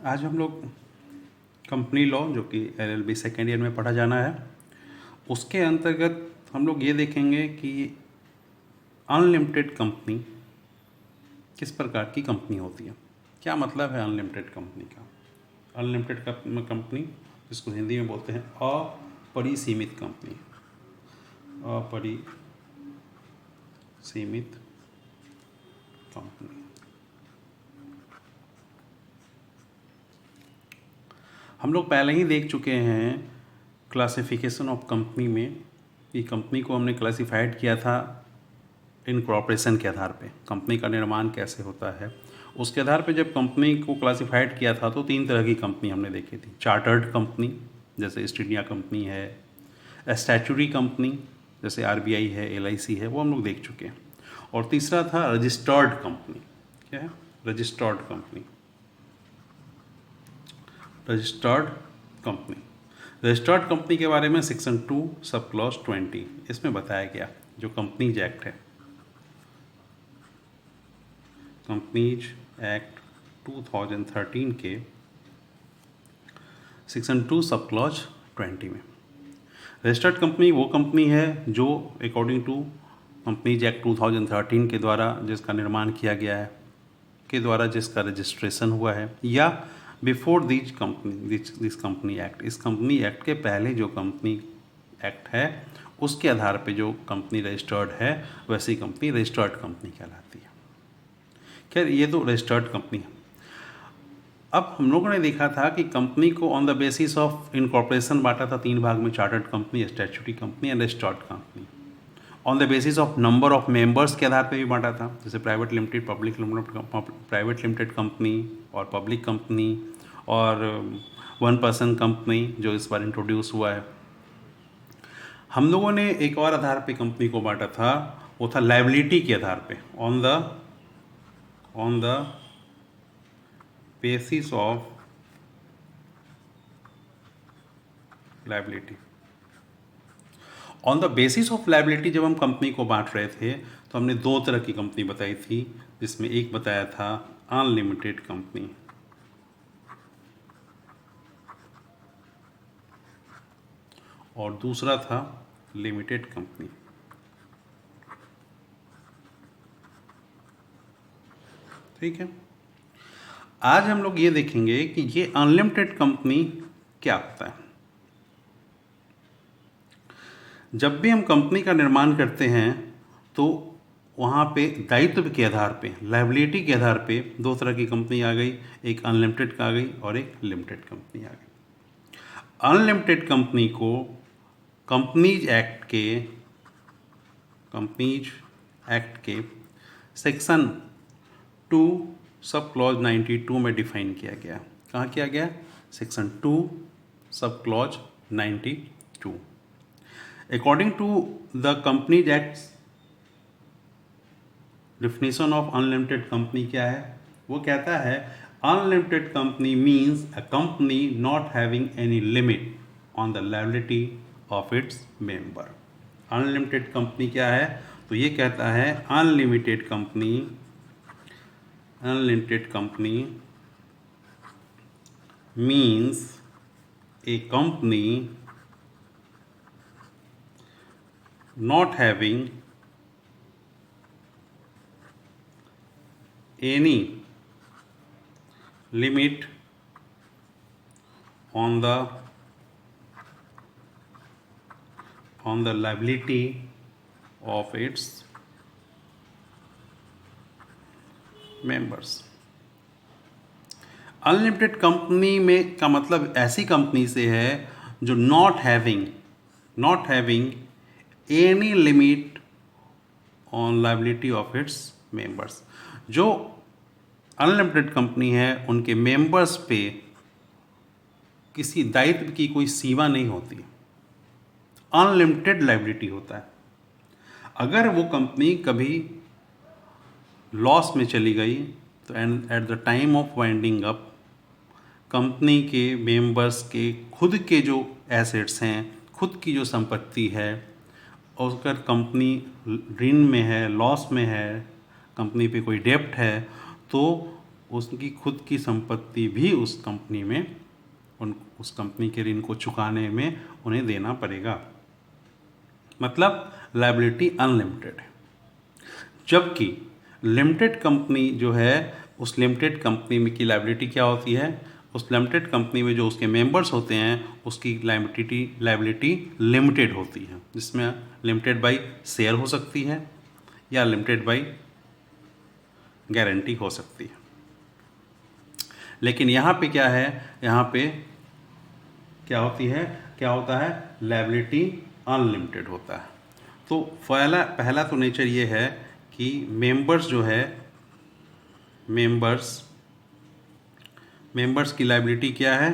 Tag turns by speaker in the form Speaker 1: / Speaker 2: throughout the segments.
Speaker 1: आज हम लोग कंपनी लॉ जो कि LLB सेकेंड ईयर में पढ़ा जाना है, उसके अंतर्गत हम लोग ये देखेंगे कि अनलिमिटेड कंपनी किस प्रकार की कंपनी होती है। क्या मतलब है अनलिमिटेड कंपनी का? अनलिमिटेड कंपनी, जिसको हिंदी में बोलते हैं अपरिसीमित कंपनी, अपरिसीमित कंपनी। हम लोग पहले ही देख चुके हैं क्लासिफिकेशन ऑफ कंपनी में कि कंपनी को हमने क्लासिफाइड किया था इनकॉर्पोरेशन के आधार पे, कंपनी का निर्माण कैसे होता है उसके आधार पे। जब कंपनी को क्लासिफाइड किया था तो 3 तरह की कंपनी हमने देखी थी। चार्टर्ड कंपनी जैसे ईस्ट इंडिया कंपनी है, स्टैट्यूटरी कंपनी जैसे RBI है, LIC है, वो हम लोग देख चुके हैं। और तीसरा था रजिस्टर्ड कंपनी। क्या है? Registered company. Registered company, registered company के बारे में सेक्शन 2 सब क्लॉज 20 इसमें बताया गया। जो कंपनीज एक्ट है, कंपनीज एक्ट 2013 के सेक्शन 2 सब क्लॉज 20 में रजिस्टर्ड कंपनी वो कंपनी है जो अकॉर्डिंग टू कंपनीज एक्ट 2013 के द्वारा जिसका निर्माण किया गया है, के द्वारा जिसका रजिस्ट्रेशन हुआ है, या बिफोर दिस कंपनी एक्ट, इस कंपनी एक्ट के पहले जो कंपनी एक्ट है उसके आधार पे जो कंपनी रजिस्टर्ड है वैसी कंपनी रजिस्टर्ड कंपनी कहलाती है। खैर, ये तो रजिस्टर्ड कंपनी है। अब हम लोगों ने देखा था कि कंपनी को on the basis of incorporation बांटा था 3 भाग में: chartered company, statutory company and registered company. On the basis of number of members के आधार पे भी बांटा था, जैसे private limited, private limited company और पब्लिक कंपनी और 1 पर्सन कंपनी जो इस बार इंट्रोड्यूस हुआ है। हम लोगों ने एक और आधार पे कंपनी को बांटा था, वो था लायबिलिटी के आधार पे, on the basis of liability. On the basis of liability जब हम कंपनी को बांट रहे थे तो हमने 2 तरह की कंपनी बताई थी, जिसमें एक बताया था अनलिमिटेड कंपनी और दूसरा था लिमिटेड कंपनी। ठीक है, आज हम लोग ये देखेंगे कि ये अनलिमिटेड कंपनी क्या होता है। जब भी हम कंपनी का निर्माण करते हैं तो वहाँ पे दायित्व के आधार पे, लायबिलिटी के आधार पे 2 तरह की कंपनी आ गई, एक अनलिमिटेड आ गई और एक लिमिटेड कंपनी आ गई। अनलिमिटेड कंपनी को कंपनीज एक्ट के सेक्शन 2 सब क्लॉज 92 में डिफाइन किया गया। कहाँ किया गया? Section 2 sub clause 92। According to the Companies Act, definition of unlimited company क्या है? वो कहता है unlimited company means a company not having any limit on the liability of its member. Unlimited company क्या है? तो ये कहता है unlimited company means a company not having any limit on the liability of its members. Unlimited company में का मतलब ऐसी कंपनी से है जो not having any limit on liability of its members. जो अनलिमिटेड कंपनी है उनके मेंबर्स पे किसी दायित्व की कोई सीमा नहीं होती, अनलिमिटेड लायबिलिटी होता है। अगर वो कंपनी कभी लॉस में चली गई तो at the time of winding up company के मेंबर्स के खुद के जो एसेट्स हैं, खुद की जो संपत्ति है, और अगर कंपनी ऋण में है, लॉस में है, कंपनी पे कोई डेप्ट है, तो उसकी खुद की संपत्ति भी उस कंपनी में उस कंपनी के ऋण को चुकाने में उन्हें देना पड़ेगा। मतलब लायबिलिटी अनलिमिटेड है। जबकि लिमिटेड कंपनी जो है, उस लिमिटेड कंपनी में की लायबिलिटी क्या होती है, उस लिमिटेड कंपनी में जो उसके मेंबर्स होते हैं उसकी लायबिलिटी लिमिटेड होती है, जिसमें लिमिटेड बाय शेयर हो सकती है या लिमिटेड बाय गारंटी हो सकती है। लेकिन यहाँ पे क्या है, यहाँ पे क्या होता है लायबिलिटी अनलिमिटेड होता है। तो पहला तो नेचर ये है कि मेंबर्स जो है, मेंबर्स की लायबिलिटी क्या है,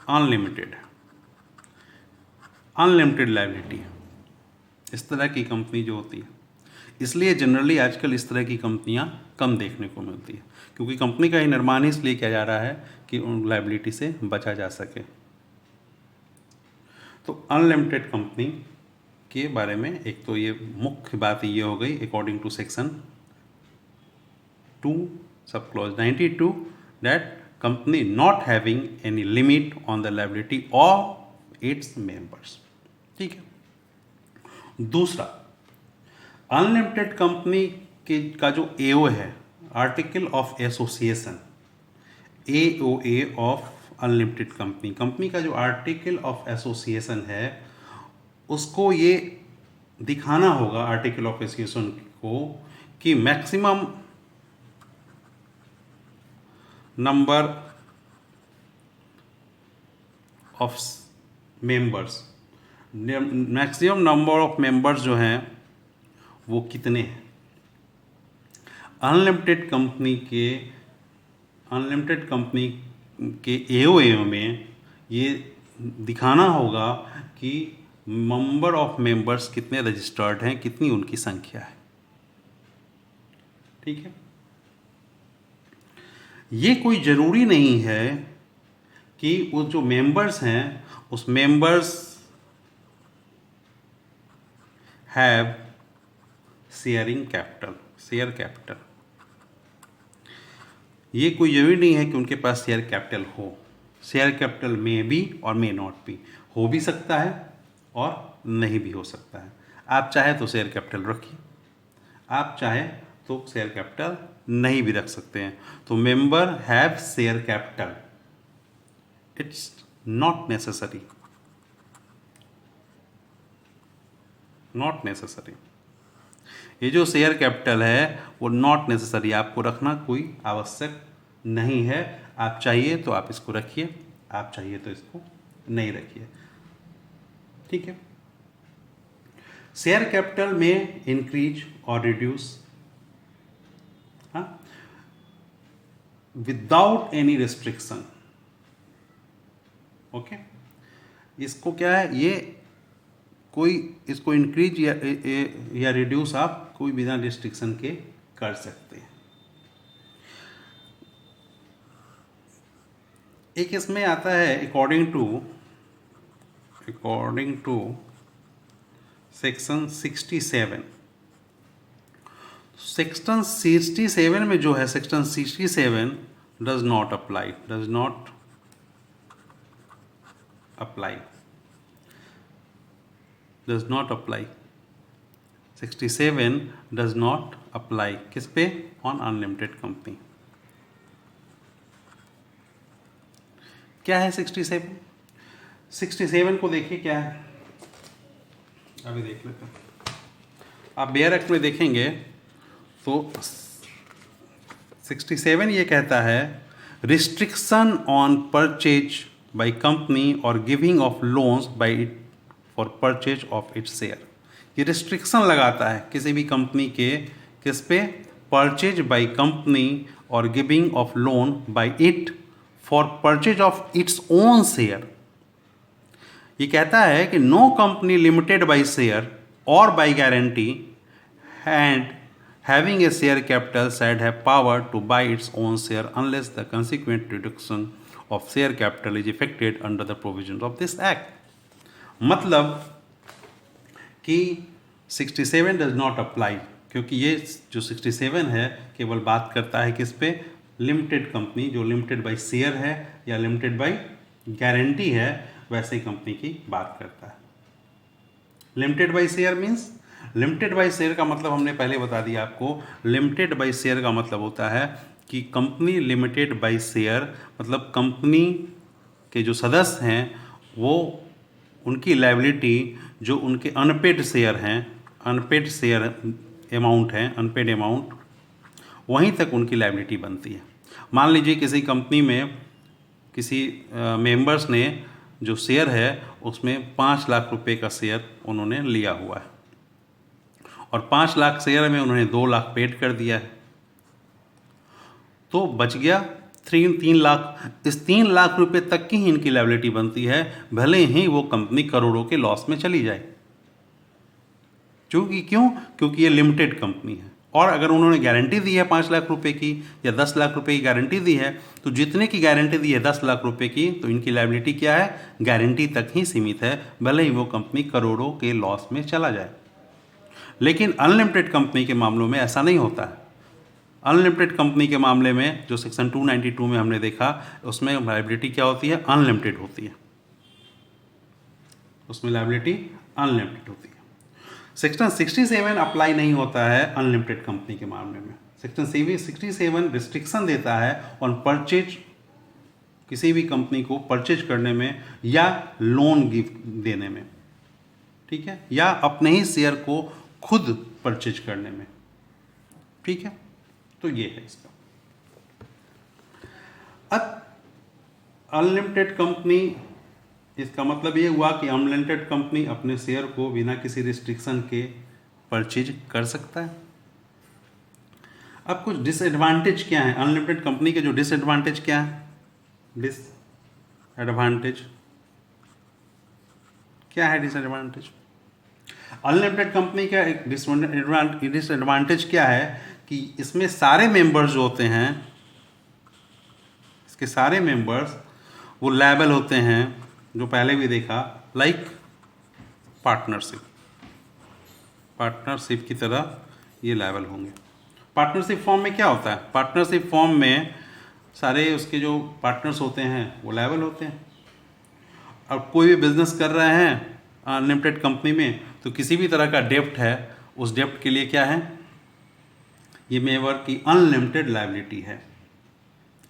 Speaker 1: अनलिमिटेड लायबिलिटी है। इस तरह की कंपनी जो होती है, इसलिए जनरली आजकल इस तरह की कंपनियां कम देखने को मिलती है, क्योंकि कंपनी का ही निर्माण इसलिए किया जा रहा है कि उन लायबिलिटी से बचा जा सके। तो अनलिमिटेड कंपनी के बारे में एक तो ये मुख्य बात ये हो गई, according to section 2 sub clause 92, that company not having any limit on the liability of its members. ठीक है। दूसरा, अनलिमिटेड कंपनी का जो एओ है, article of association, AOA of unlimited company का जो आर्टिकल ऑफ एसोसिएशन है, उसको ये दिखाना होगा आर्टिकल ऑफ एसोसिएशन को कि maximum number of members, maximum number of members जो हैं वो कितने हैं। अनलिमिटेड कंपनी के एओए में ये दिखाना होगा कि नंबर ऑफ मेंबर्स कितने रजिस्टर्ड हैं, कितनी उनकी संख्या है। ठीक है। ये कोई ज़रूरी नहीं है कि वो जो मेंबर्स हैं उस मेंबर्स हैव शेयर कैपिटल। ये कोई ज़रूरी नहीं है कि उनके पास शेयर कैपिटल हो। शेयर कैपिटल में भी और मे नॉट भी, हो भी सकता है और नहीं भी हो सकता है। आप चाहे तो शेयर कैपिटल रखिए, आप चाहे तो शेयर कैपिटल नहीं भी रख सकते हैं। तो member have share capital, it's not necessary, ये जो शेयर कैपिटल है वो नॉट नेसेसरी, आपको रखना कोई आवश्यक नहीं है। आप चाहिए तो आप इसको रखिए, आप चाहिए तो इसको नहीं रखिए। ठीक है। शेयर कैपिटल में इंक्रीज और reduce without any restriction. Okay, इसको क्या है, ये कोई इसको इंक्रीज या रिड्यूस आप कोई बिना रिस्ट्रिक्शन के कर सकते हैं। एक इसमें आता है अकॉर्डिंग टू सेक्शन 67। सेक्शन 67 में जो है, section 67 does not apply, 67 does not apply किस पे, ऑन अनलिमिटेड कंपनी। क्या है 67 को देखिए क्या है, अभी देख लेते हैं। आप बेयर एक्ट में देखेंगे तो 67 ये कहता है, restriction on purchase by company और giving of loans by it for purchase of its share. ये रिस्ट्रिक्शन लगाता है किसी भी कंपनी के किस पे, परचेज बाय कंपनी और giving of loan by it for purchase of its own share. ये कहता है कि no company limited by share और by guarantee and having a share capital shall have power to buy its own share unless the consequent reduction of share capital is effected under the provisions of this act। मतलब कि 67 does not apply, क्योंकि ये जो 67 है केवल बात करता है किस पे, लिमिटेड कंपनी, जो लिमिटेड बाय शेयर है या लिमिटेड बाय गारंटी है, वैसे कंपनी की बात करता है। Limited by share means, limited by share का मतलब हमने पहले बता दिया आपको। लिमिटेड बाय शेयर का मतलब होता है कि कंपनी लिमिटेड बाय शेयर, मतलब कंपनी के जो सदस्य हैं वो उनकी लायबिलिटी जो उनके अनपेड शेयर हैं, अनपेड शेयर अमाउंट हैं, अनपेड अमाउंट, वहीं तक उनकी लायबिलिटी बनती है। मान लीजिए किसी कंपनी में किसी मेंबर्स ने जो शेयर है उसमें 5 लाख रुपए का शेयर उन्होंने लिया हुआ है और 5 लाख शेयर में उन्होंने 2 लाख पेड कर दिया है, तो बच गया 3 लाख। इस 3 लाख रुपए तक की ही इनकी लायबिलिटी बनती है, भले ही वो कंपनी करोड़ों के लॉस में चली जाए। क्योंकि ये लिमिटेड कंपनी है। और अगर उन्होंने गारंटी दी है 5 लाख रुपए की या 10 लाख रुपए की गारंटी दी है, तो जितने की गारंटी दी है 10 लाख रुपए की, तो इनकी लायबिलिटी क्या है, गारंटी तक ही सीमित है, भले ही वो कंपनी करोड़ों के लॉस में चला जाए। लेकिन अनलिमिटेड कंपनी के मामलों में ऐसा नहीं होता है। अनलिमिटेड कंपनी के मामले में जो सेक्शन 292 में हमने देखा, उसमें लायबिलिटी क्या होती है, अनलिमिटेड होती है, उसमें लायबिलिटी अनलिमिटेड होती है। सेक्शन 67 अप्लाई नहीं होता है अनलिमिटेड कंपनी के मामले में। सेक्शन 67 रिस्ट्रिक्शन देता है ऑन परचेज, किसी भी कंपनी को परचेज करने में या लोन गिफ्ट देने में, ठीक है, या अपने ही शेयर को खुद परचेज करने में, ठीक है। तो ये है इसका। अब अनलिमिटेड कंपनी, इसका मतलब ये हुआ कि अनलिमिटेड कंपनी अपने शेयर को बिना किसी रिस्ट्रिक्शन के परचेज कर सकता है। अब कुछ डिसएडवांटेज क्या है अनलिमिटेड कंपनी के, जो डिसएडवांटेज क्या है, डिसएडवांटेज क्या है, डिसएडवांटेज अनलिमिटेड कंपनी का एक डिसएडवांटेज क्या है कि इसमें सारे मेंबर्स जो होते हैं, इसके सारे मेंबर्स वो लायबल होते हैं, जो पहले भी देखा, लाइक पार्टनरशिप की तरह ये लायबल होंगे। पार्टनरशिप फॉर्म में क्या होता है, पार्टनरशिप फॉर्म में सारे उसके जो पार्टनर्स होते हैं वो लायबल होते हैं। अब कोई भी बिजनेस कर रहे हैं अनलिमिटेड कंपनी में, तो किसी भी तरह का डेप्ट है, उस डेप्ट के लिए क्या है, ये मेंबर की अनलिमिटेड लायबिलिटी है,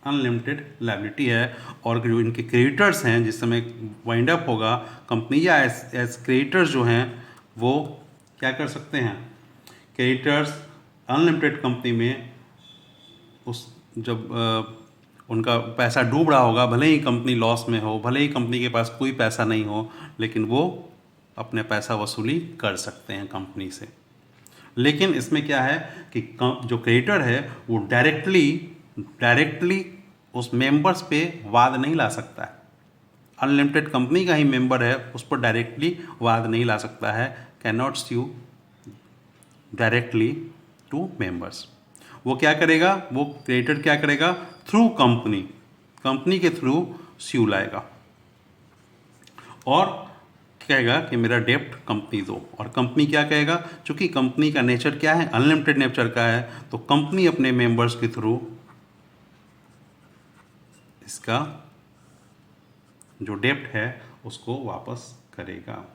Speaker 1: अनलिमिटेड लायबिलिटी है। और जो इनके क्रेडिटर्स हैं, जिस समय वाइंड अप होगा कंपनी, या एज क्रेडिटर्स जो हैं वो क्या कर सकते हैं, क्रेडिटर्स अनलिमिटेड कंपनी में उस जब उनका पैसा डूब रहा होगा, भले ही कंपनी लॉस में हो, भले ही कंपनी के पास कोई पैसा नहीं हो, लेकिन वो अपने पैसा वसूली कर सकते हैं कंपनी से। लेकिन इसमें क्या है कि जो क्रेडिटर है वो डायरेक्टली उस मेंबर्स पे वाद नहीं ला सकता है। अनलिमिटेड कंपनी का ही मेंबर है, उस पर डायरेक्टली वाद नहीं ला सकता है, can not sue directly to members. वो क्या करेगा, वो क्रेडिटर क्या करेगा, थ्रू कंपनी के थ्रू स्यू लाएगा और कहेगा कि मेरा डेप्ट कंपनी दो। और कंपनी क्या कहेगा, चूंकि कंपनी का नेचर क्या है, अनलिमिटेड नेचर का है, तो कंपनी अपने मेंबर्स के थ्रू इसका जो डेप्ट है उसको वापस करेगा।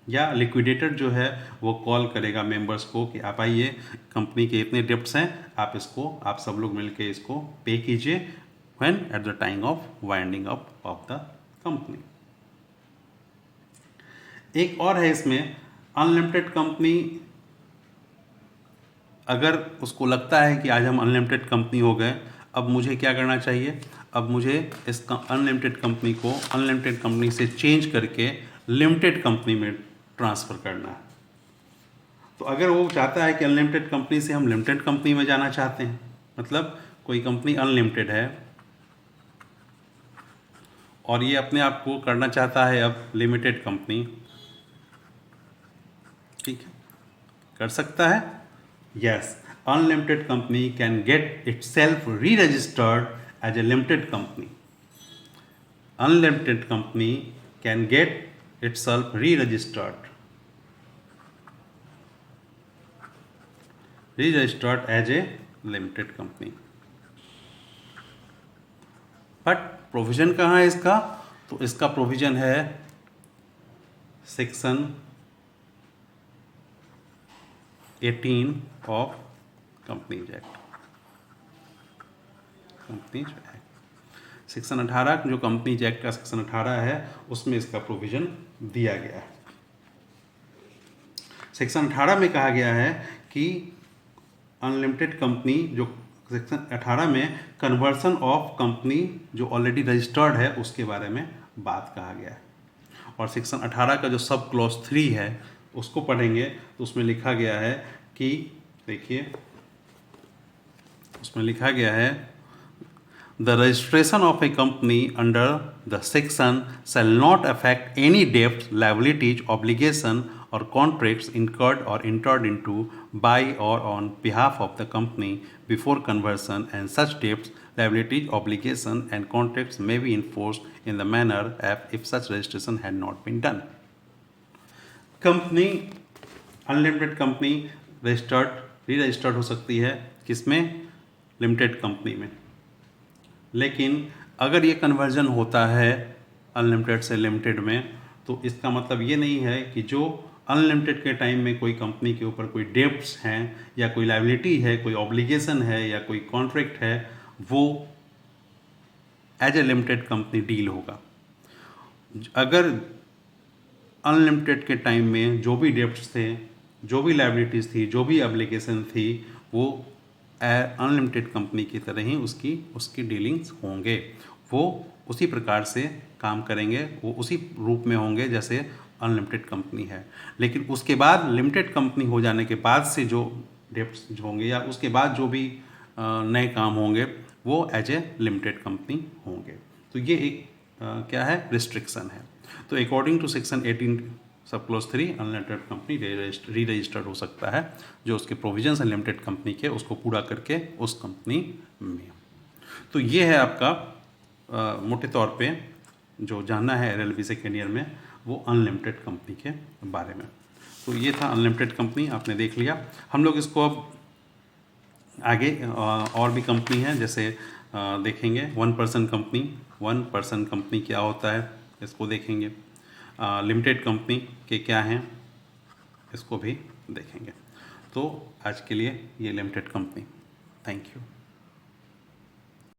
Speaker 1: या लिक्विडेटर जो है वो कॉल करेगा मेंबर्स को कि आप आइए, कंपनी के इतने डेप्ट्स हैं, आप सब लोग मिलके इसको पे कीजिए when at the time of winding up of the company. एक और है इसमें, अनलिमिटेड कंपनी, अगर उसको लगता है कि आज हम अनलिमिटेड कंपनी हो गए, अब मुझे क्या करना चाहिए, अब मुझे इस अनलिमिटेड कंपनी को अनलिमिटेड कंपनी से चेंज करके लिमिटेड कंपनी में ट्रांसफ़र करना है। तो अगर वो चाहता है कि अनलिमिटेड कंपनी से हम लिमिटेड कंपनी में जाना चाहते हैं, मतलब कोई कंपनी अनलिमिटेड है और ये अपने आप को करना चाहता है अब लिमिटेड कंपनी, ठीक है, कर सकता है। Yes, unlimited company can get itself re registered as a limited company. Unlimited company can get itself re registered registered as a limited company. But provision कहाँ है इसका? तो इसका प्रोविजन है section 18 of companies act. Companies act section 18 जो companies act का section 18 है उसमें इसका प्रोविजन दिया गया है। सेक्शन 18 में कहा गया है कि अनलिमिटेड कंपनी, जो सेक्शन 18 में कन्वर्सन ऑफ कंपनी जो ऑलरेडी रजिस्टर्ड है उसके बारे में बात कहा गया है। और सेक्शन 18 का जो सब क्लॉज 3 है उसको पढ़ेंगे तो उसमें लिखा गया है कि, देखिए उसमें लिखा गया है, the registration of a company under the section shall not affect any डेब्ट, liabilities, obligation or contracts incurred or entered into by or on behalf of the company before conversion, and such debts, liabilities, obligation and contracts may be enforced in the manner if such registration had not been done. Company, unlimited company registered, री registered हो सकती है किसमें? Limited company में। लेकिन अगर ये conversion होता है अनलिमिटेड से लिमिटेड में तो इसका मतलब ये नहीं है कि जो अनलिमिटेड के टाइम में कोई कंपनी के ऊपर कोई डेब्ट्स हैं या कोई लायबिलिटी है, कोई ऑब्लिगेशन है या कोई कॉन्ट्रैक्ट है, वो as a limited company deal होगा। अगर अनलिमिटेड के टाइम में जो भी डेब्ट्स थे, जो भी लायबिलिटीज़ थी, जो भी ऑब्लिगेशन थी, वो अनलिमिटेड कंपनी की तरह ही उसकी डीलिंग्स होंगे। वो उसी प्रकार से काम करेंगे, वो उसी रूप में होंगे जैसे अनलिमिटेड कंपनी है। लेकिन उसके बाद लिमिटेड कंपनी हो जाने के बाद से जो डेब्ट्स होंगे या उसके बाद जो भी नए काम होंगे वो एज ए लिमिटेड कंपनी होंगे। तो ये एक क्या है? रिस्ट्रिक्शन है। तो according to section 18 sub clause 3 unlimited company re registered हो सकता है, जो उसके प्रोविजंस हैं लिमिटेड कंपनी के उसको पूरा करके उस कंपनी में। तो ये है आपका मोटे तौर पे जो जानना है LLB सेकेंड ईयर में वो अनलिमिटेड कंपनी के बारे में। तो ये था अनलिमिटेड कंपनी, आपने देख लिया। हम लोग इसको अब आगे और भी कंपनी है जैसे देखेंगे। 1 पर्सन कंपनी, 1 पर्सन कंपनी क्या होता है इसको देखेंगे। लिमिटेड कंपनी के क्या हैं इसको भी देखेंगे। तो आज के लिए ये लिमिटेड कंपनी। Thank you.